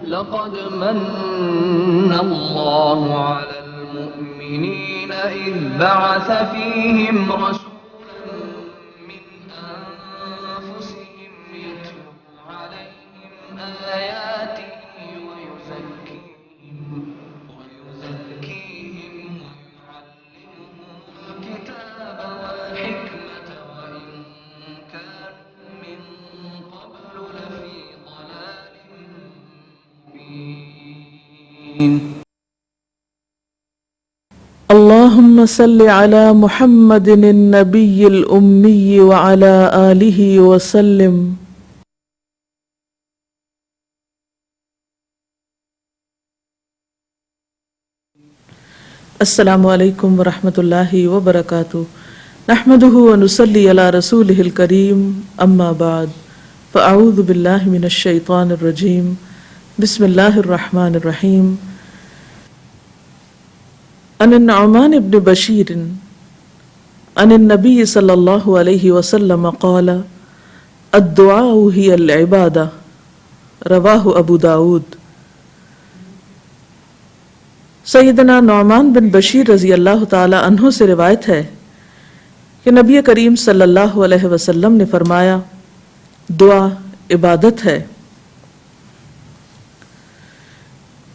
لقد من الله على المؤمنين إذ بعث فيهم رسولا من أنفسهم يتلو عليهم آياته ويزكيهم ويعلمهم الكتاب والحكمة وإن كانوا من قبل لفي ضلال مبين. اللهم صل على محمد النبي الأمي وعلى آله وسلم. السلام علیکم ورحمۃ اللہ وبرکاتہ. نحمده ونصلي على رسوله الكريم. اما بعد فاعوذ باللہ من الشیطان الرجیم. بسم اللہ الرحمن الرحیم. عن النعمان بن بشیر عن النبی صلی اللہ علیہ وسلم قال الدعاء هي العبادہ. رواہ ابو داود. سیدنا نعمان بن بشیر رضی اللہ تعالی عنہ سے روایت ہے کہ نبی کریم صلی اللہ علیہ وسلم نے فرمایا دعا عبادت ہے.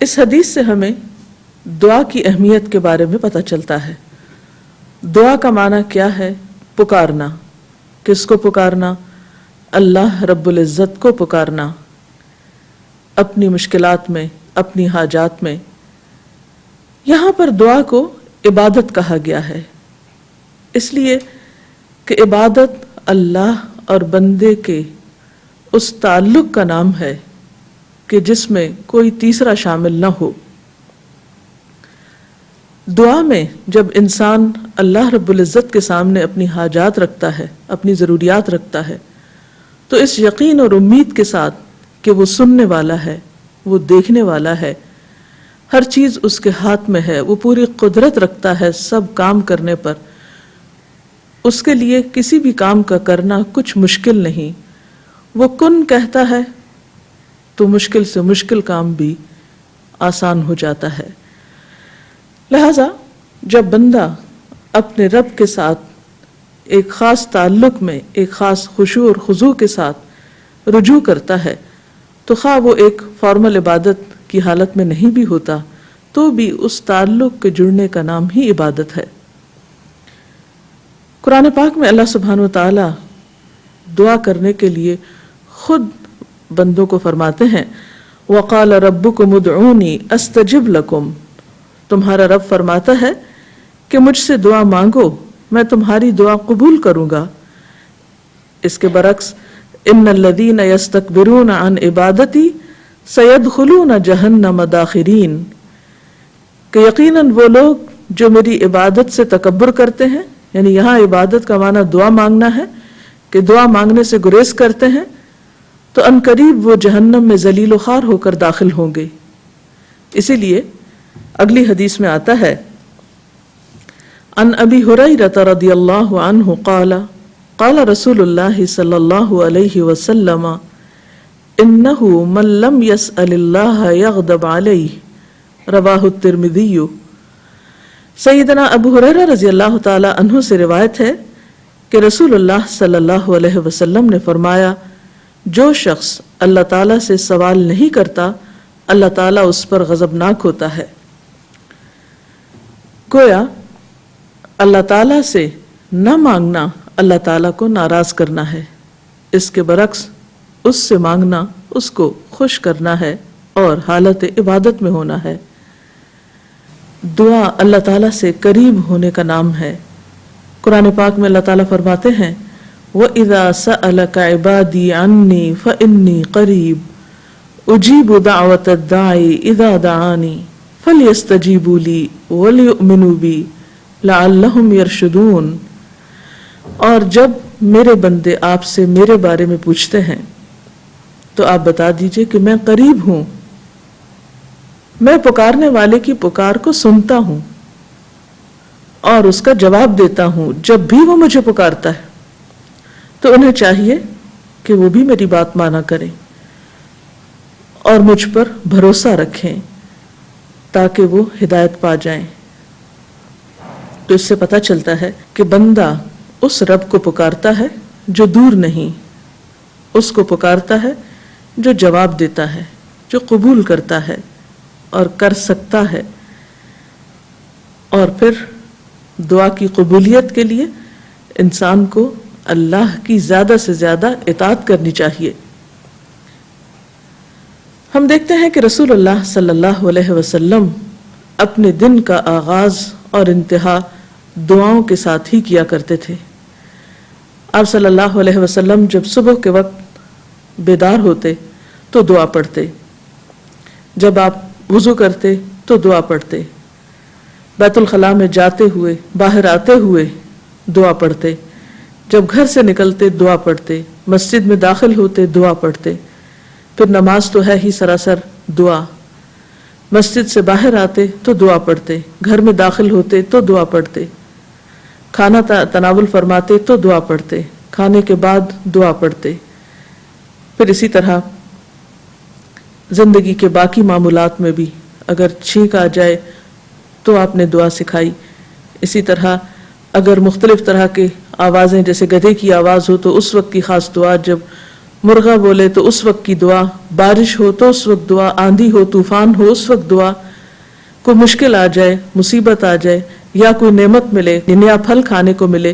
اس حدیث سے ہمیں دعا کی اہمیت کے بارے میں پتہ چلتا ہے. دعا کا معنی کیا ہے؟ پکارنا. کس کو پکارنا؟ اللہ رب العزت کو پکارنا، اپنی مشکلات میں، اپنی حاجات میں. یہاں پر دعا کو عبادت کہا گیا ہے اس لیے کہ عبادت اللہ اور بندے کے اس تعلق کا نام ہے کہ جس میں کوئی تیسرا شامل نہ ہو. دعا میں جب انسان اللہ رب العزت کے سامنے اپنی حاجات رکھتا ہے، اپنی ضروریات رکھتا ہے، تو اس یقین اور امید کے ساتھ کہ وہ سننے والا ہے، وہ دیکھنے والا ہے، ہر چیز اس کے ہاتھ میں ہے، وہ پوری قدرت رکھتا ہے سب کام کرنے پر، اس کے لیے کسی بھی کام کا کرنا کچھ مشکل نہیں. وہ کن کہتا ہے تو مشکل سے مشکل کام بھی آسان ہو جاتا ہے. لہذا جب بندہ اپنے رب کے ساتھ ایک خاص تعلق میں، ایک خاص خشوع اور خضوع کے ساتھ رجوع کرتا ہے تو خواہ وہ ایک فارمل عبادت کی حالت میں نہیں بھی ہوتا تو بھی اس تعلق کے جڑنے کا نام ہی عبادت ہے. قرآن پاک میں اللہ سبحانہ و تعالی دعا کرنے کے لیے خود بندوں کو فرماتے ہیں وَقَالَ رَبُّكُمُ ادْعُونِي أَسْتَجِبْ لَكُمْ. تمہارا رب فرماتا ہے کہ مجھ سے دعا مانگو، میں تمہاری دعا قبول کروں گا. اس کے برعکس إِنَّ الَّذِينَ يَسْتَكْبِرُونَ عَنْ عِبَادَتِي سَيَدْخُلُونَ جَهَنَّمَ دَاخِرِينَ. کہ یقیناً وہ لوگ جو میری عبادت سے تکبر کرتے ہیں، یعنی یہاں عبادت کا معنی دعا مانگنا ہے کہ دعا مانگنے سے گریز کرتے ہیں، تو ان قریب وہ جہنم میں ذلیل و خوار ہو کر داخل ہوں گے. اسی لیے اگلی حدیث میں آتا ہے عن ابی ہریرہ رضی اللہ عنہ قال قال رسول اللہ صلی اللہ علیہ وسلم انہ من لم یسأل اللہ یغضب علیہ. رواہ الترمذی. سیدنا ابو ہریرہ رضی اللہ تعالی عنہ سے روایت ہے کہ رسول اللہ صلی اللہ علیہ وسلم نے فرمایا جو شخص اللہ تعالیٰ سے سوال نہیں کرتا اللہ تعالیٰ اس پر غضبناک ہوتا ہے. گویا اللہ تعالیٰ سے نہ مانگنا اللہ تعالیٰ کو ناراض کرنا ہے، اس کے برعکس اس سے مانگنا اس کو خوش کرنا ہے اور حالت عبادت میں ہونا ہے. دعا اللہ تعالیٰ سے قریب ہونے کا نام ہے. قرآن پاک میں اللہ تعالیٰ فرماتے ہیں وَإِذَا سَأَلَكَ عِبَادِي عَنِّي فَإِنِّي قَرِيبٌ أُجِيبُ دَعْوَةَ الدَّاعِ إِذَا دَعَانِي فَلْيَسْتَجِيبُوا لِي وَلْيُؤْمِنُوا بِي لَعَلَّهُمْ يَرْشُدُونَ. اور جب میرے بندے آپ سے میرے بارے میں پوچھتے ہیں تو آپ بتا دیجئے کہ میں قریب ہوں، میں پکارنے والے کی پکار کو سنتا ہوں اور اس کا جواب دیتا ہوں جب بھی وہ مجھے پکارتا ہے. تو انہیں چاہیے کہ وہ بھی میری بات مانا کریں اور مجھ پر بھروسہ رکھیں تاکہ وہ ہدایت پا جائیں۔ تو اس سے پتہ چلتا ہے کہ بندہ اس رب کو پکارتا ہے جو دور نہیں، اس کو پکارتا ہے جو جواب دیتا ہے، جو قبول کرتا ہے اور کر سکتا ہے۔ اور پھر دعا کی قبولیت کے لیے انسان کو اللہ کی زیادہ سے زیادہ اطاعت کرنی چاہیے۔ ہم دیکھتے ہیں کہ رسول اللہ صلی اللہ علیہ وسلم اپنے دن کا آغاز اور انتہا دعاؤں کے ساتھ ہی کیا کرتے تھے۔ آپ صلی اللہ علیہ وسلم جب صبح کے وقت بیدار ہوتے تو دعا پڑھتے، جب آپ وضو کرتے تو دعا پڑھتے، بیت الخلاء میں جاتے ہوئے باہر آتے ہوئے دعا پڑھتے، جب گھر سے نکلتے دعا پڑھتے، مسجد میں داخل ہوتے دعا پڑھتے، پھر نماز تو ہے ہی سراسر دعا، مسجد سے باہر آتے تو دعا پڑھتے، گھر میں داخل ہوتے تو دعا پڑھتے، کھانا تناول فرماتے تو دعا پڑھتے، کھانے کے بعد دعا پڑھتے، پھر اسی طرح زندگی کے باقی معمولات میں بھی اگر چھینک آ جائے تو آپ نے دعا سکھائی۔ اسی طرح اگر مختلف طرح کے آوازیں جیسے گدھے کی آواز ہو تو اس وقت کی خاص دعا، جب مرغا بولے تو اس وقت کی دعا، بارش ہو تو اس وقت دعا، آندھی ہو طوفان ہو اس وقت دعا، کوئی مشکل آ جائے، مصیبت آ جائے، یا کوئی نعمت ملے، نیا پھل کھانے کو ملے،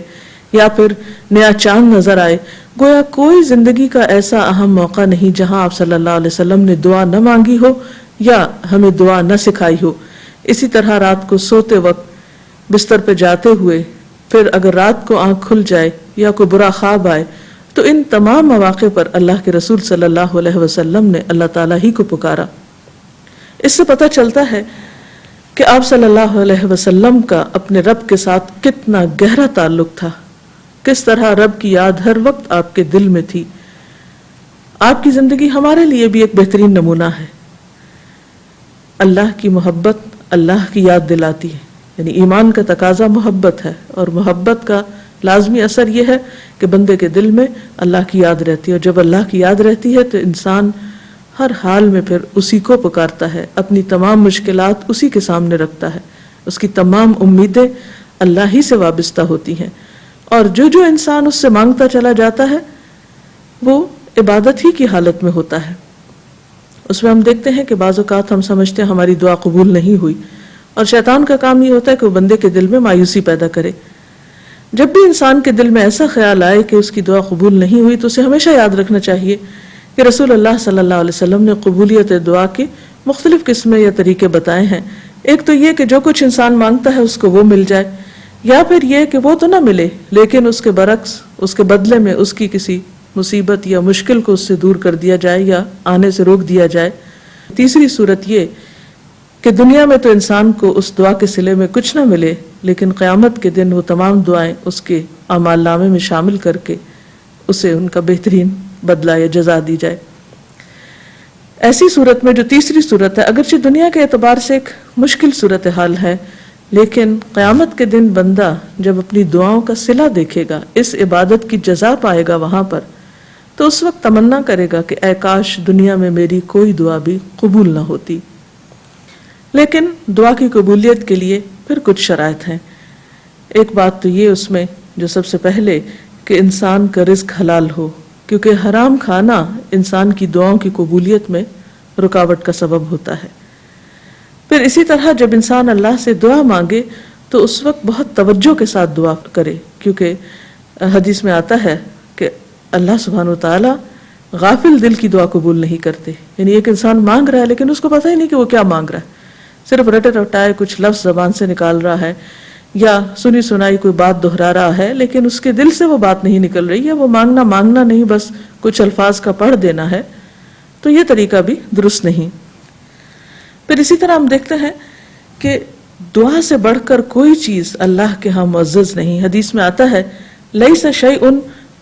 یا پھر نیا چاند نظر آئے، گویا کوئی زندگی کا ایسا اہم موقع نہیں جہاں آپ صلی اللہ علیہ وسلم نے دعا نہ مانگی ہو یا ہمیں دعا نہ سکھائی ہو۔ اسی طرح رات کو سوتے وقت، بستر پہ جاتے ہوئے، پھر اگر رات کو آنکھ کھل جائے یا کوئی برا خواب آئے تو ان تمام مواقع پر اللہ کے رسول صلی اللہ علیہ وسلم نے اللہ تعالیٰ ہی کو پکارا۔ اس سے پتہ چلتا ہے کہ آپ صلی اللہ علیہ وسلم کا اپنے رب کے ساتھ کتنا گہرا تعلق تھا، کس طرح رب کی یاد ہر وقت آپ کے دل میں تھی۔ آپ کی زندگی ہمارے لیے بھی ایک بہترین نمونہ ہے۔ اللہ کی محبت اللہ کی یاد دلاتی ہے، یعنی ایمان کا تقاضا محبت ہے، اور محبت کا لازمی اثر یہ ہے کہ بندے کے دل میں اللہ کی یاد رہتی ہے، اور جب اللہ کی یاد رہتی ہے تو انسان ہر حال میں پھر اسی کو پکارتا ہے، اپنی تمام مشکلات اسی کے سامنے رکھتا ہے، اس کی تمام امیدیں اللہ ہی سے وابستہ ہوتی ہیں، اور جو جو انسان اس سے مانگتا چلا جاتا ہے وہ عبادت ہی کی حالت میں ہوتا ہے۔ اس میں ہم دیکھتے ہیں کہ بعض اوقات ہم سمجھتے ہیں ہماری دعا قبول نہیں ہوئی، اور شیطان کا کام یہ ہوتا ہے کہ وہ بندے کے دل میں مایوسی پیدا کرے۔ جب بھی انسان کے دل میں ایسا خیال آئے کہ اس کی دعا قبول نہیں ہوئی تو اسے ہمیشہ یاد رکھنا چاہیے کہ رسول اللہ صلی اللہ علیہ وسلم نے قبولیت دعا کے مختلف قسمیں یا طریقے بتائے ہیں۔ ایک تو یہ کہ جو کچھ انسان مانگتا ہے اس کو وہ مل جائے، یا پھر یہ کہ وہ تو نہ ملے لیکن اس کے برعکس اس کے بدلے میں اس کی کسی مصیبت یا مشکل کو اس سے دور کر دیا جائے یا آنے سے روک دیا جائے۔ تیسری صورت یہ کہ دنیا میں تو انسان کو اس دعا کے صلے میں کچھ نہ ملے، لیکن قیامت کے دن وہ تمام دعائیں اس کے اعمال نامے میں شامل کر کے اسے ان کا بہترین بدلہ یا جزا دی جائے۔ ایسی صورت میں جو تیسری صورت ہے، اگرچہ دنیا کے اعتبار سے ایک مشکل صورتحال ہے، لیکن قیامت کے دن بندہ جب اپنی دعاؤں کا صلہ دیکھے گا، اس عبادت کی جزا پائے گا وہاں پر، تو اس وقت تمنا کرے گا کہ اے کاش دنیا میں میری کوئی دعا بھی قبول نہ ہوتی۔ لیکن دعا کی قبولیت کے لیے پھر کچھ شرائط ہیں۔ ایک بات تو یہ اس میں جو سب سے پہلے کہ انسان کا رزق حلال ہو، کیونکہ حرام کھانا انسان کی دعاؤں کی قبولیت میں رکاوٹ کا سبب ہوتا ہے۔ پھر اسی طرح جب انسان اللہ سے دعا مانگے تو اس وقت بہت توجہ کے ساتھ دعا کرے، کیونکہ حدیث میں آتا ہے کہ اللہ سبحانہ و تعالی غافل دل کی دعا قبول نہیں کرتے۔ یعنی ایک انسان مانگ رہا ہے لیکن اس کو پتہ ہی نہیں کہ وہ کیا مانگ رہا ہے، صرف رٹے رٹائے کچھ لفظ زبان سے نکال رہا ہے، یا سنی سنائی کوئی بات دہرا رہا ہے لیکن اس کے دل سے وہ بات نہیں نکل رہی ہے، وہ مانگنا نہیں، بس کچھ الفاظ کا پڑھ دینا ہے، تو یہ طریقہ بھی درست نہیں۔ پھر اسی طرح ہم دیکھتے ہیں کہ دعا سے بڑھ کر کوئی چیز اللہ کے ہاں معزز نہیں۔ حدیث میں آتا ہے لیس شیء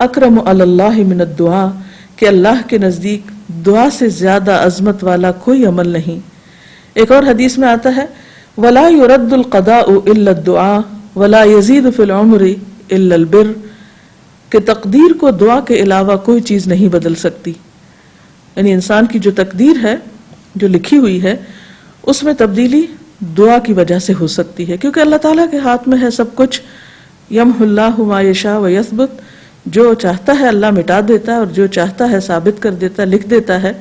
اکرم علی اللہ من الدعاء، کہ اللہ کے نزدیک دعا سے زیادہ عظمت والا کوئی عمل نہیں۔ ایک اور حدیث میں آتا ہے ولا يرد القضاء الا الدعاء ولا يزيد في العمر الا البر، کہ تقدیر کو دعا کے علاوہ کوئی چیز نہیں بدل سکتی۔ یعنی انسان کی جو تقدیر ہے جو لکھی ہوئی ہے اس میں تبدیلی دعا کی وجہ سے ہو سکتی ہے، کیونکہ اللہ تعالیٰ کے ہاتھ میں ہے سب کچھ. یمحو اللہ ما یشاء ویثبت، جو چاہتا ہے اللہ مٹا دیتا ہے اور جو چاہتا ہے ثابت کر دیتا ہے، لکھ دیتا ہے.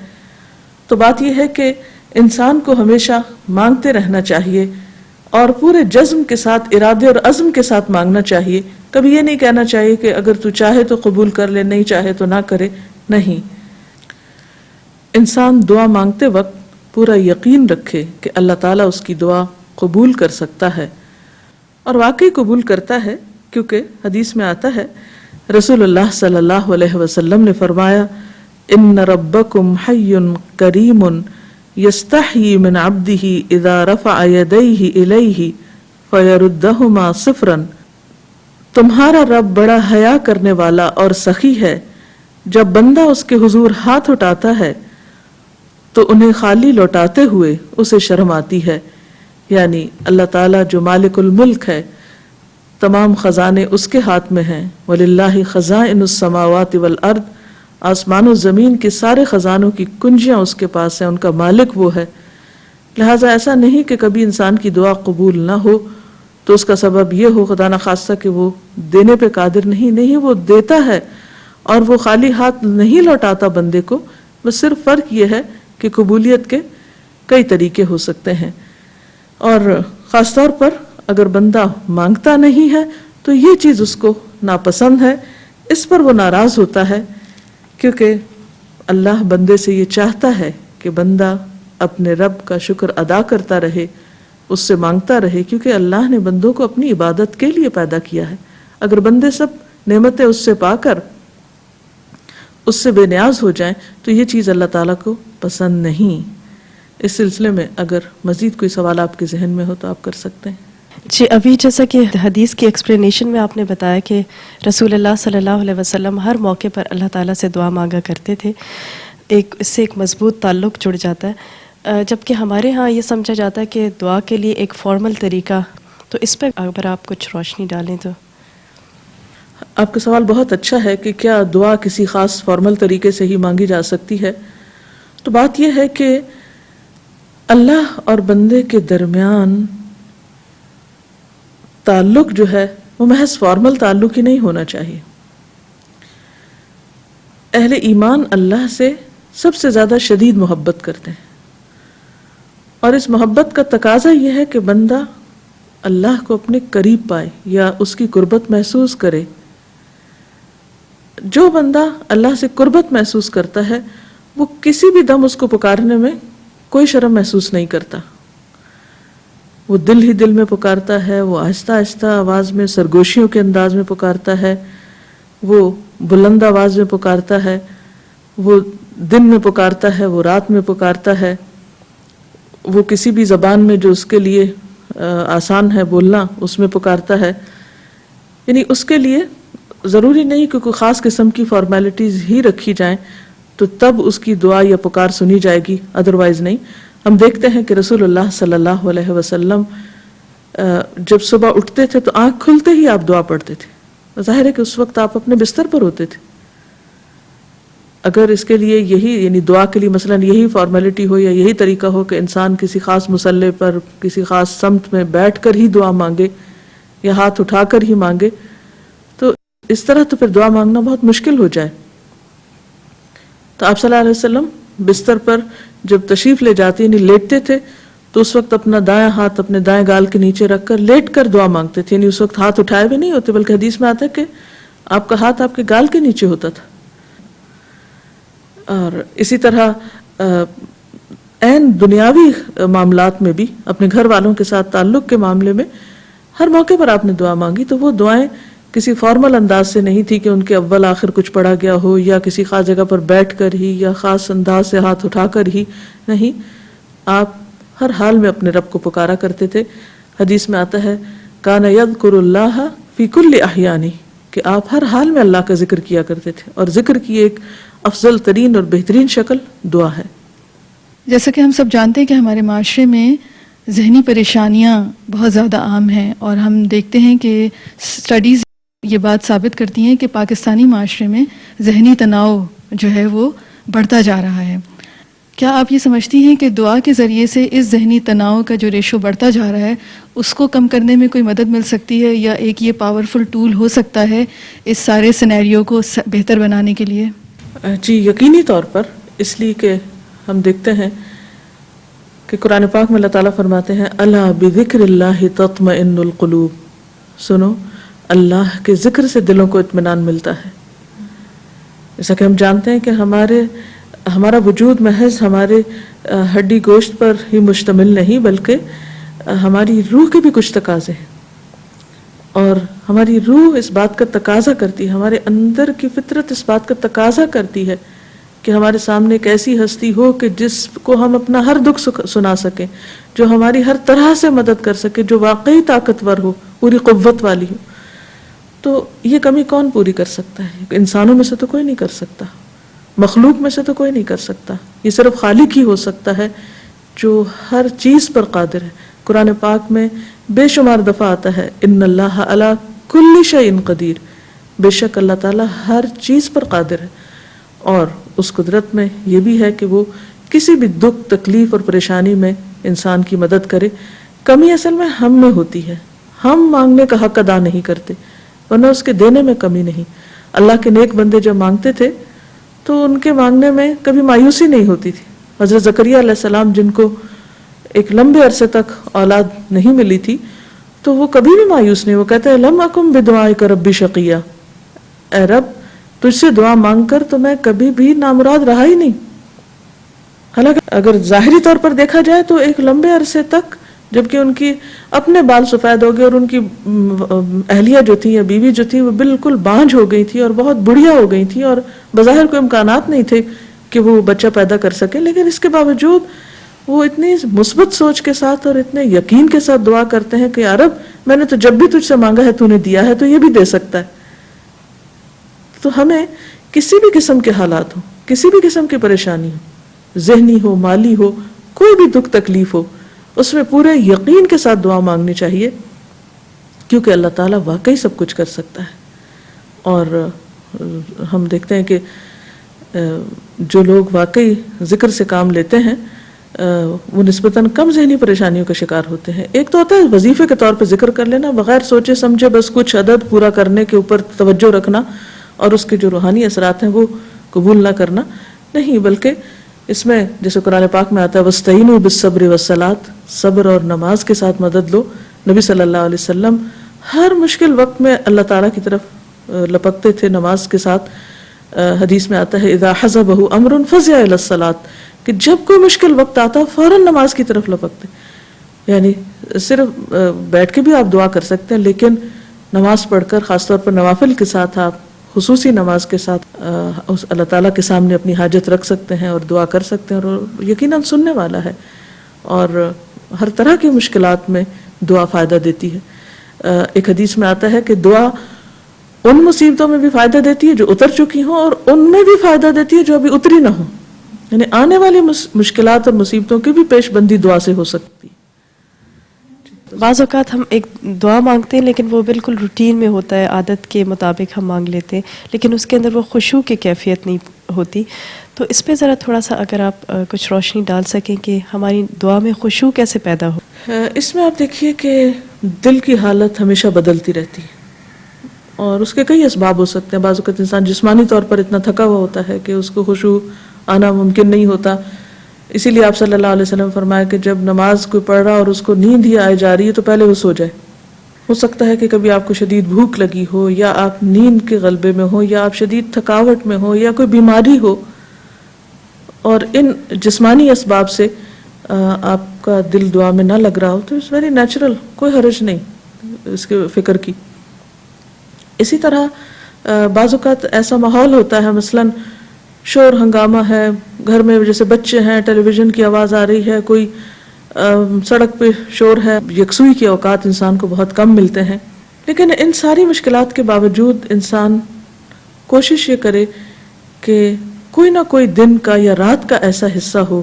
تو بات یہ ہے کہ انسان کو ہمیشہ مانگتے رہنا چاہیے اور پورے جزم کے ساتھ، ارادے اور عزم کے ساتھ مانگنا چاہیے. کبھی یہ نہیں کہنا چاہیے کہ اگر تو چاہے تو قبول کر لے، نہیں چاہے تو نہ کرے. نہیں، انسان دعا مانگتے وقت پورا یقین رکھے کہ اللہ تعالیٰ اس کی دعا قبول کر سکتا ہے، اور واقعی قبول کرتا ہے، کیونکہ حدیث میں آتا ہے رسول اللہ صلی اللہ علیہ وسلم نے فرمایا ان ربکم حی کریم یستحیی من عبدہ اذا رفع یدیہ الیہ فیردہما صفرا، تمہارا رب بڑا حیا کرنے والا اور سخی ہے، جب بندہ اس کے حضور ہاتھ اٹھاتا ہے تو انہیں خالی لوٹاتے ہوئے اسے شرم آتی ہے. یعنی اللہ تعالیٰ جو مالک الملک ہے، تمام خزانے اس کے ہاتھ میں ہیں. وَلِلَّهِ خَزَائِنُ السَّمَاوَاتِ وَالْأَرْضِ، آسمان و زمین کے سارے خزانوں کی کنجیاں اس کے پاس ہیں، ان کا مالک وہ ہے. لہٰذا ایسا نہیں کہ کبھی انسان کی دعا قبول نہ ہو تو اس کا سبب یہ ہو خدا نخواستہ کہ وہ دینے پہ قادر نہیں، وہ دیتا ہے اور وہ خالی ہاتھ نہیں لوٹاتا بندے کو. بس صرف فرق یہ ہے کہ قبولیت کے کئی طریقے ہو سکتے ہیں، اور خاص طور پر اگر بندہ مانگتا نہیں ہے تو یہ چیز اس کو ناپسند ہے، اس پر وہ ناراض ہوتا ہے، کیونکہ اللہ بندے سے یہ چاہتا ہے کہ بندہ اپنے رب کا شکر ادا کرتا رہے، اس سے مانگتا رہے، کیونکہ اللہ نے بندوں کو اپنی عبادت کے لیے پیدا کیا ہے. اگر بندے سب نعمتیں اس سے پا کر اس سے بے نیاز ہو جائیں تو یہ چیز اللہ تعالیٰ کو پسند نہیں. اس سلسلے میں اگر مزید کوئی سوال آپ کے ذہن میں ہو تو آپ کر سکتے ہیں. جی، ابھی جیسا کہ حدیث کی ایکسپلینیشن میں آپ نے بتایا کہ رسول اللہ صلی اللہ علیہ وسلم ہر موقع پر اللہ تعالیٰ سے دعا مانگا کرتے تھے، اس سے ایک مضبوط تعلق جڑ جاتا ہے، جبکہ ہمارے ہاں یہ سمجھا جاتا ہے کہ دعا کے لیے ایک فارمل طریقہ. تو اس پہ اگر آپ کچھ روشنی ڈالیں تو. آپ کا سوال بہت اچھا ہے کہ کیا دعا کسی خاص فارمل طریقے سے ہی مانگی جا سکتی ہے. تو بات یہ ہے کہ اللہ اور بندے کے درمیان تعلق جو ہے وہ محض فارمل تعلق ہی نہیں ہونا چاہیے. اہل ایمان اللہ سے سب سے زیادہ شدید محبت کرتے ہیں، اور اس محبت کا تقاضا یہ ہے کہ بندہ اللہ کو اپنے قریب پائے یا اس کی قربت محسوس کرے. جو بندہ اللہ سے قربت محسوس کرتا ہے وہ کسی بھی دم اس کو پکارنے میں کوئی شرم محسوس نہیں کرتا. وہ دل ہی دل میں پکارتا ہے، وہ آہستہ آہستہ آواز میں، سرگوشیوں کے انداز میں پکارتا ہے، وہ بلند آواز میں پکارتا ہے، وہ دن میں پکارتا ہے، وہ رات میں پکارتا ہے، وہ کسی بھی زبان میں جو اس کے لیے آسان ہے بولنا اس میں پکارتا ہے. یعنی اس کے لیے ضروری نہیں کہ کوئی خاص قسم کی فارمیلٹیز ہی رکھی جائیں تو تب اس کی دعا یا پکار سنی جائے گی، ادروائز نہیں. ہم دیکھتے ہیں کہ رسول اللہ صلی اللہ علیہ وسلم جب صبح اٹھتے تھے تو آنکھ کھلتے ہی آپ دعا پڑھتے تھے. ظاہر ہے کہ اس وقت آپ اپنے بستر پر ہوتے تھے. اگر اس کے لیے یہی یعنی دعا کے لیے مثلاً یہی فارمیلٹی ہو یا یہی طریقہ ہو کہ انسان کسی خاص مصلے پر کسی خاص سمت میں بیٹھ کر ہی دعا مانگے یا ہاتھ اٹھا کر ہی مانگے، تو اس طرح تو پھر دعا مانگنا بہت مشکل ہو جائے. تو آپ صلی اللہ علیہ وسلم بستر پر جب تشریف لے جاتے یعنی لیٹتے تھے تو اس وقت اپنا دایاں ہاتھ اپنے دائیں گال کے نیچے رکھ کر لیٹ کر دعا مانگتے تھے. یعنی اس وقت ہاتھ اٹھائے بھی نہیں ہوتے، بلکہ حدیث میں آتا ہے کہ آپ کا ہاتھ آپ کے گال کے نیچے ہوتا تھا. اور اسی طرح عین دنیاوی معاملات میں بھی اپنے گھر والوں کے ساتھ تعلق کے معاملے میں ہر موقع پر آپ نے دعا مانگی تو وہ دعائیں کسی فارمل انداز سے نہیں تھی کہ ان کے اول آخر کچھ پڑھا گیا ہو یا کسی خاص جگہ پر بیٹھ کر ہی یا خاص انداز سے ہاتھ اٹھا کر ہی نہیں. آپ ہر حال میں اپنے رب کو پکارا کرتے تھے. حدیث میں آتا ہے کان یذکر اللہ فی کل احیانی، کہ آپ ہر حال میں اللہ کا ذکر کیا کرتے تھے، اور ذکر کی ایک افضل ترین اور بہترین شکل دعا ہے. جیسا کہ ہم سب جانتے ہیں کہ ہمارے معاشرے میں ذہنی پریشانیاں بہت زیادہ عام ہیں، اور ہم دیکھتے ہیں کہ سٹڈیز یہ بات ثابت کرتی ہیں کہ پاکستانی معاشرے میں ذہنی تناؤ جو ہے وہ بڑھتا جا رہا ہے. کیا آپ یہ سمجھتی ہیں کہ دعا کے ذریعے سے اس ذہنی تناؤ کا جو ریشو بڑھتا جا رہا ہے اس کو کم کرنے میں کوئی مدد مل سکتی ہے، یا ایک یہ پاورفل ٹول ہو سکتا ہے اس سارے سینیریو کو بہتر بنانے کے لیے؟ جی یقینی طور پر، اس لیے کہ ہم دیکھتے ہیں کہ قرآن پاک میں اللہ تعالیٰ فرماتے ہیں الا بذکر اللہ تطمئن القلوب، سنو اللہ کے ذکر سے دلوں کو اطمینان ملتا ہے۔ جیسا کہ ہم جانتے ہیں کہ ہمارا وجود محض ہمارے ہڈی گوشت پر ہی مشتمل نہیں، بلکہ ہماری روح کے بھی کچھ تقاضے ہیں، اور ہماری روح اس بات کا تقاضا کرتی ہے، ہمارے اندر کی فطرت اس بات کا تقاضا کرتی ہے کہ ہمارے سامنے ایک ایسی ہستی ہو کہ جس کو ہم اپنا ہر دکھ سنا سکیں، جو ہماری ہر طرح سے مدد کر سکے، جو واقعی طاقتور ہو، پوری قوت والی ہو۔ تو یہ کمی کون پوری کر سکتا ہے؟ انسانوں میں سے تو کوئی نہیں کر سکتا، مخلوق میں سے تو کوئی نہیں کر سکتا، یہ صرف خالق ہی ہو سکتا ہے جو ہر چیز پر قادر ہے۔ قرآن پاک میں بے شمار دفعہ آتا ہے ان اللہ علی کل شیء قدیر، بے شک اللہ تعالیٰ ہر چیز پر قادر ہے، اور اس قدرت میں یہ بھی ہے کہ وہ کسی بھی دکھ، تکلیف اور پریشانی میں انسان کی مدد کرے۔ کمی اصل میں ہم میں ہوتی ہے، ہم مانگنے کا حق ادا نہیں کرتے، ورنہ اس کے دینے میں کمی نہیں۔ اللہ کے نیک بندے جب مانگتے تھے تو ان کے مانگنے میں کبھی مایوسی نہیں ہوتی تھی۔ حضرت زکریا علیہ السلام جن کو ایک لمبے عرصے تک اولاد نہیں ملی تھی، تو وہ کبھی بھی مایوس نہیں، وہ کہتے ہیں لم اکم بدعائک ربی شقیا، اے رب تجھ سے دعا مانگ کر تو میں کبھی بھی نامراد رہا ہی نہیں۔ حالانکہ اگر ظاہری طور پر دیکھا جائے تو ایک لمبے عرصے تک جبکہ ان کی اپنے بال سفید ہو گئے اور ان کی اہلیہ جو تھی یا بیوی جو تھی وہ بالکل بانجھ ہو گئی تھی اور بہت بڑھیا ہو گئی تھی، اور بظاہر کوئی امکانات نہیں تھے کہ وہ بچہ پیدا کر سکے، لیکن اس کے باوجود وہ اتنی مثبت سوچ کے ساتھ اور اتنے یقین کے ساتھ دعا کرتے ہیں کہ یا رب میں نے تو جب بھی تجھ سے مانگا ہے تو نے دیا ہے، تو یہ بھی دے سکتا ہے۔ تو ہمیں کسی بھی قسم کے حالات ہو، کسی بھی قسم کی پریشانی ہو، ذہنی ہو، مالی ہو، کوئی بھی دکھ تکلیف ہو، اس میں پورے یقین کے ساتھ دعا مانگنی چاہیے، کیونکہ اللہ تعالیٰ واقعی سب کچھ کر سکتا ہے۔ اور ہم دیکھتے ہیں کہ جو لوگ واقعی ذکر سے کام لیتے ہیں وہ نسبتاً کم ذہنی پریشانیوں کا شکار ہوتے ہیں۔ ایک تو ہوتا ہے وظیفے کے طور پہ ذکر کر لینا، بغیر سوچے سمجھے بس کچھ عدد پورا کرنے کے اوپر توجہ رکھنا اور اس کے جو روحانی اثرات ہیں وہ قبول نہ کرنا، نہیں، بلکہ اس میں جیسے قرآن پاک میں آتا ہے وَاسْتَعِينُوا بِالصَّبْرِ وَالصَّلَاةِ، صبر اور نماز کے ساتھ مدد لو۔ نبی صلی اللہ علیہ وسلم ہر مشکل وقت میں اللہ تعالیٰ کی طرف لپکتے تھے نماز کے ساتھ۔ حدیث میں آتا ہے اذا حزبہ امر فزع الی الصلاۃ، کہ جب کوئی مشکل وقت آتا فوراً نماز کی طرف لپکتے۔ یعنی صرف بیٹھ کے بھی آپ دعا کر سکتے ہیں، لیکن نماز پڑھ کر خاص طور پر نوافل کے ساتھ آپ خصوصی نماز کے ساتھ اللہ تعالیٰ کے سامنے اپنی حاجت رکھ سکتے ہیں اور دعا کر سکتے ہیں، اور یقیناً سننے والا ہے، اور ہر طرح کی مشکلات میں دعا فائدہ دیتی ہے۔ ایک حدیث میں آتا ہے کہ دعا ان مصیبتوں میں بھی فائدہ دیتی ہے جو اتر چکی ہوں، اور ان میں بھی فائدہ دیتی ہے جو ابھی اتری نہ ہوں، یعنی آنے والی مشکلات اور مصیبتوں کی بھی پیش بندی دعا سے ہو سکتی ہے۔ بعض اوقات ہم ایک دعا مانگتے ہیں لیکن وہ بالکل روٹین میں ہوتا ہے، عادت کے مطابق ہم مانگ لیتے ہیں، لیکن اس کے اندر وہ خشوع کی کیفیت نہیں ہوتی۔ تو اس پہ ذرا تھوڑا سا اگر آپ کچھ روشنی ڈال سکیں کہ ہماری دعا میں خشوع کیسے پیدا ہو۔ اس میں آپ دیکھیے کہ دل کی حالت ہمیشہ بدلتی رہتی ہے، اور اس کے کئی اسباب ہو سکتے ہیں۔ بعض اوقات انسان جسمانی طور پر اتنا تھکا ہوا ہوتا ہے کہ اس کو خشوع آنا ممکن نہیں ہوتا، اسی لیے آپ صلی اللہ علیہ وسلم فرمایا کہ جب نماز کوئی پڑھ رہا اور اس کو نیند ہی آئے جا رہی ہے تو پہلے وہ سو جائے۔ ہو سکتا ہے کہ کبھی آپ کو شدید بھوک لگی ہو، یا آپ نیند کے غلبے میں ہو، یا آپ شدید تھکاوٹ میں ہو، یا کوئی بیماری ہو، اور ان جسمانی اسباب سے آپ کا دل دعا میں نہ لگ رہا ہو، تو اٹس ویری نیچرل، کوئی حرج نہیں اس کے فکر کی۔ اسی طرح بعض اوقات ایسا ماحول ہوتا ہے، مثلاً شور ہنگامہ ہے گھر میں، جیسے بچے ہیں، ٹیلی ویژن کی آواز آ رہی ہے، کوئی سڑک پہ شور ہے، یکسوئی کے اوقات انسان کو بہت کم ملتے ہیں، لیکن ان ساری مشکلات کے باوجود انسان کوشش یہ کرے کہ کوئی نہ کوئی دن کا یا رات کا ایسا حصہ ہو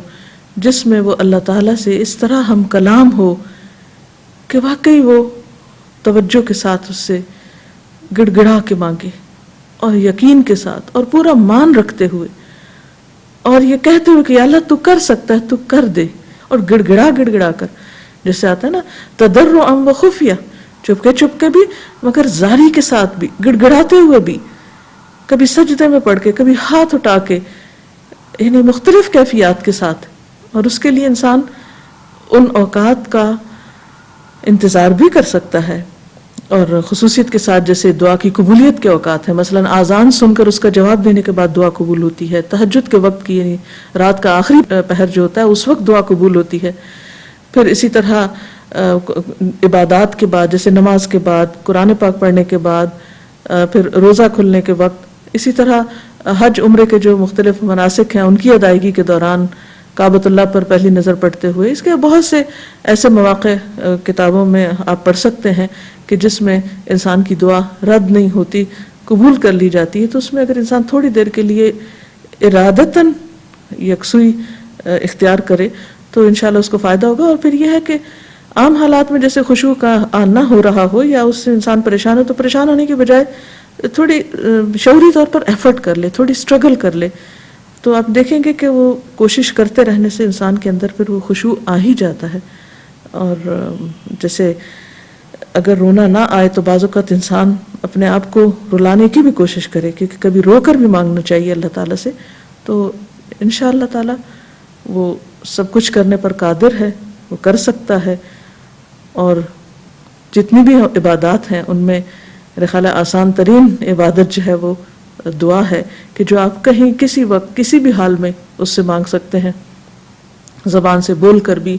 جس میں وہ اللہ تعالیٰ سے اس طرح ہم کلام ہو کہ واقعی وہ توجہ کے ساتھ اس سے گڑ گڑا کے مانگے، اور یقین کے ساتھ اور پورا مان رکھتے ہوئے، اور یہ کہتے ہوئے کہ یا اللہ تو کر سکتا ہے تو کر دے، اور گڑ گڑا کر، جیسے آتا ہے نا تضرعا و خفیہ، چپکے چپکے بھی مگر زاری کے ساتھ بھی، گڑ گڑاتے ہوئے بھی، کبھی سجدے میں پڑھ کے، کبھی ہاتھ اٹھا کے، یعنی مختلف کیفیات کے ساتھ. اور اس کے لیے انسان ان اوقات کا انتظار بھی کر سکتا ہے، اور خصوصیت کے ساتھ جیسے دعا کی قبولیت کے اوقات ہیں، مثلا آذان سن کر اس کا جواب دینے کے بعد دعا قبول ہوتی ہے، تہجد کے وقت کی یعنی رات کا آخری پہر جو ہوتا ہے اس وقت دعا قبول ہوتی ہے. پھر اسی طرح عبادات کے بعد جیسے نماز کے بعد، قرآن پاک پڑھنے کے بعد، پھر روزہ کھلنے کے وقت، اسی طرح حج عمرے کے جو مختلف مناسک ہیں ان کی ادائیگی کے دوران، کعبۃ اللہ پر پہلی نظر پڑتے ہوئے. اس کے بہت سے ایسے مواقع کتابوں میں آپ پڑھ سکتے ہیں کہ جس میں انسان کی دعا رد نہیں ہوتی، قبول کر لی جاتی ہے. تو اس میں اگر انسان تھوڑی دیر کے لیے ارادتاً یکسوئی اختیار کرے تو انشاءاللہ اس کو فائدہ ہوگا. اور پھر یہ ہے کہ عام حالات میں جیسے خشوع کا آنا ہو رہا ہو یا اس سے انسان پریشان ہو، تو پریشان ہونے کی بجائے تھوڑی شعوری طور پر ایفرٹ کر لے، تھوڑی اسٹرگل کر لے، تو آپ دیکھیں گے کہ وہ کوشش کرتے رہنے سے انسان کے اندر پھر وہ خشوع آ ہی جاتا ہے. اور جیسے اگر رونا نہ آئے تو بعض اوقات انسان اپنے آپ کو رلانے کی بھی کوشش کرے، کیونکہ کبھی رو کر بھی مانگنا چاہیے اللہ تعالیٰ سے. تو انشاءاللہ تعالیٰ وہ سب کچھ کرنے پر قادر ہے، وہ کر سکتا ہے. اور جتنی بھی عبادات ہیں ان میں میرے خیال ہے آسان ترین عبادت جو ہے وہ دعا ہے، کہ جو آپ کہیں کسی وقت کسی بھی حال میں اس سے مانگ سکتے ہیں، زبان سے بول کر بھی،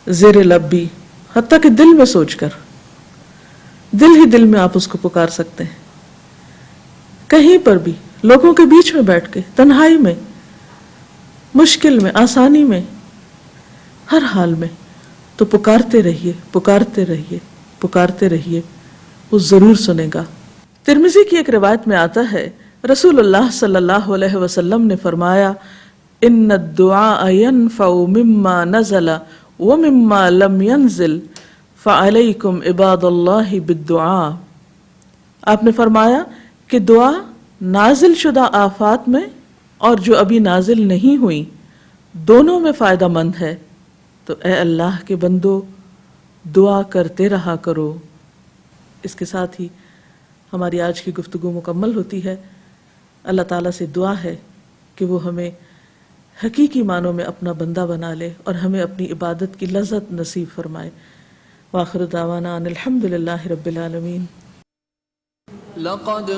زیر لب بھی، حتیٰ کہ دل میں سوچ کر، دل ہی دل میں آپ اس کو پکار سکتے ہیں، کہیں پر بھی، لوگوں کے بیچ میں بیٹھ کے، تنہائی میں، مشکل میں، آسانی میں، ہر حال میں. تو پکارتے رہیے، پکارتے رہیے، پکارتے رہیے، وہ ضرور سنے گا. ترمذی کی ایک روایت میں آتا ہے رسول اللہ صلی اللہ علیہ وسلم نے فرمایا ان الدعاء ينفع مما نزل ومما لم ينزل فعليكم عباد اللہ بالدعاء. آپ نے فرمایا کہ دعا نازل شدہ آفات میں اور جو ابھی نازل نہیں ہوئی دونوں میں فائدہ مند ہے، تو اے اللہ کے بندو دعا کرتے رہا کرو. اس کے ساتھ ہی ہماری آج کی گفتگو مکمل ہوتی ہے. اللہ تعالیٰ سے دعا ہے کہ وہ ہمیں حقیقی معنوں میں اپنا بندہ بنا لے اور ہمیں اپنی عبادت کی لذت نصیب فرمائے. وآخر دعوانا ان الحمد للہ رب العالمین. لقد